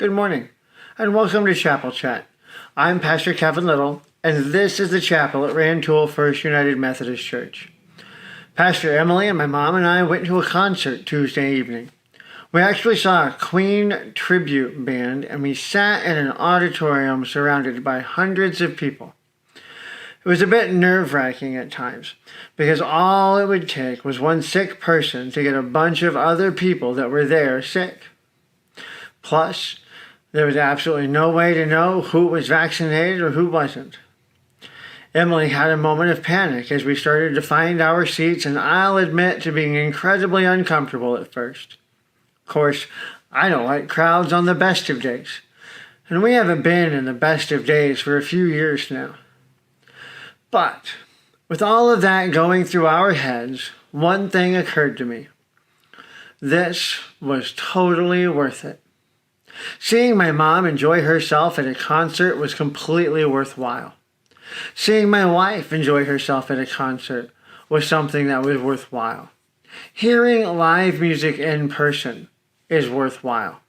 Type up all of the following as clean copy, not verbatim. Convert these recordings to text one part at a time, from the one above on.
Good morning, and welcome to Chapel Chat. I'm Pastor Kevin Little, and this is the chapel at Rantoul First United Methodist Church. Pastor Emily and my mom and I went to a concert Tuesday evening. We actually saw a Queen tribute band, and we sat in an auditorium surrounded by hundreds of people. It was a bit nerve-wracking at times, because all it would take was one sick person to get a bunch of other people that were there sick. Plus, there was absolutely no way to know who was vaccinated or who wasn't. Emily had a moment of panic as we started to find our seats, and I'll admit to being incredibly uncomfortable at first. Of course, I don't like crowds on the best of days, and we haven't been in the best of days for a few years now. But with all of that going through our heads, one thing occurred to me. This was totally worth it. Seeing my mom enjoy herself at a concert was completely worthwhile. Seeing my wife enjoy herself at a concert was something that was worthwhile. Hearing live music in person is worthwhile.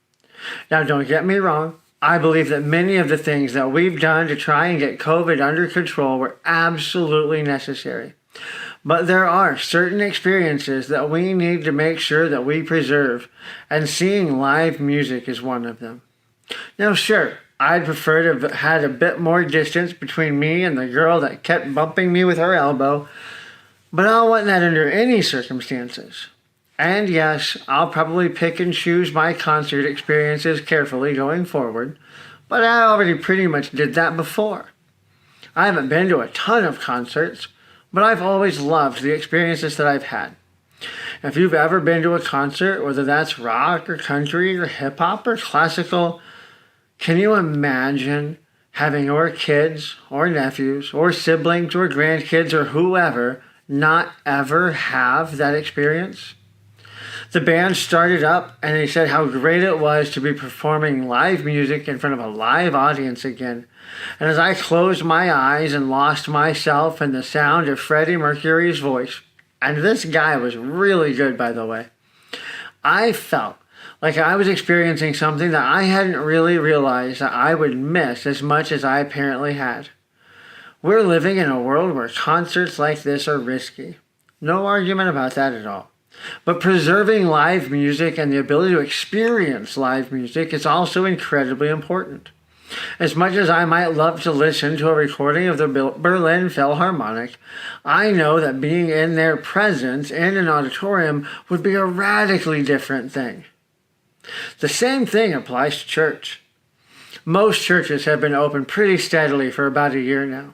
Now, don't get me wrong. I believe that many of the things that we've done to try and get COVID under control were absolutely necessary. But there are certain experiences that we need to make sure that we preserve, and seeing live music is one of them. Now, sure, I'd prefer to have had a bit more distance between me and the girl that kept bumping me with her elbow, but I don't want that under any circumstances. And yes, I'll probably pick and choose my concert experiences carefully going forward, but I already pretty much did that before. I haven't been to a ton of concerts, but I've always loved the experiences that I've had. If you've ever been to a concert, whether that's rock or country or hip-hop or classical, can you imagine having your kids or nephews or siblings or grandkids or whoever not ever have that experience? The band started up and they said how great it was to be performing live music in front of a live audience again. And as I closed my eyes and lost myself in the sound of Freddie Mercury's voice, and this guy was really good, by the way, I felt like I was experiencing something that I hadn't really realized that I would miss as much as I apparently had. We're living in a world where concerts like this are risky. No argument about that at all. But preserving live music and the ability to experience live music is also incredibly important. As much as I might love to listen to a recording of the Berlin Philharmonic, I know that being in their presence in an auditorium would be a radically different thing. The same thing applies to church. Most churches have been open pretty steadily for about a year now,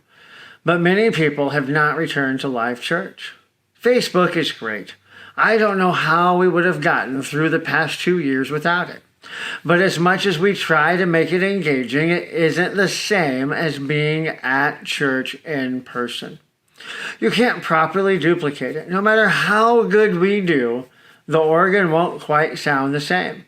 but many people have not returned to live church. Facebook is great. I don't know how we would have gotten through the past 2 years without it. But as much as we try to make it engaging, it isn't the same as being at church in person. You can't properly duplicate it. No matter how good we do, the organ won't quite sound the same.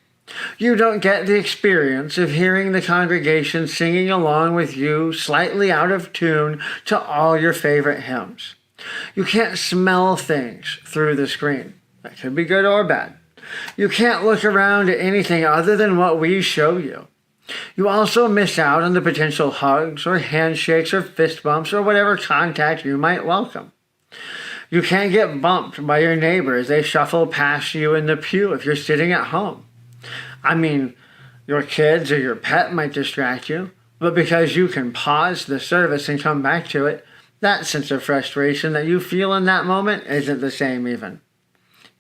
You don't get the experience of hearing the congregation singing along with you, slightly out of tune, to all your favorite hymns. You can't smell things through the screen. That could be good or bad. You can't look around at anything other than what we show you. You also miss out on the potential hugs or handshakes or fist bumps or whatever contact you might welcome. You can't get bumped by your neighbor as they shuffle past you in the pew if you're sitting at home. I mean, your kids or your pet might distract you, but because you can pause the service and come back to it, that sense of frustration that you feel in that moment isn't the same even.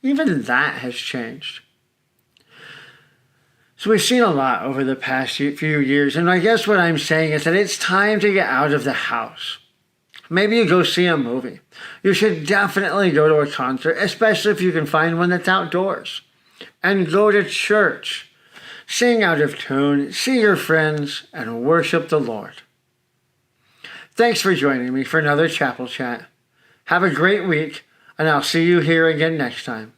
Even that has changed. So we've seen a lot over the past few years, and I guess what I'm saying is that it's time to get out of the house. Maybe you go see a movie. You should definitely go to a concert, especially if you can find one that's outdoors. And go to church. Sing out of tune, see your friends, and worship the Lord. Thanks for joining me for another Chapel Chat. Have a great week, and I'll see you here again next time.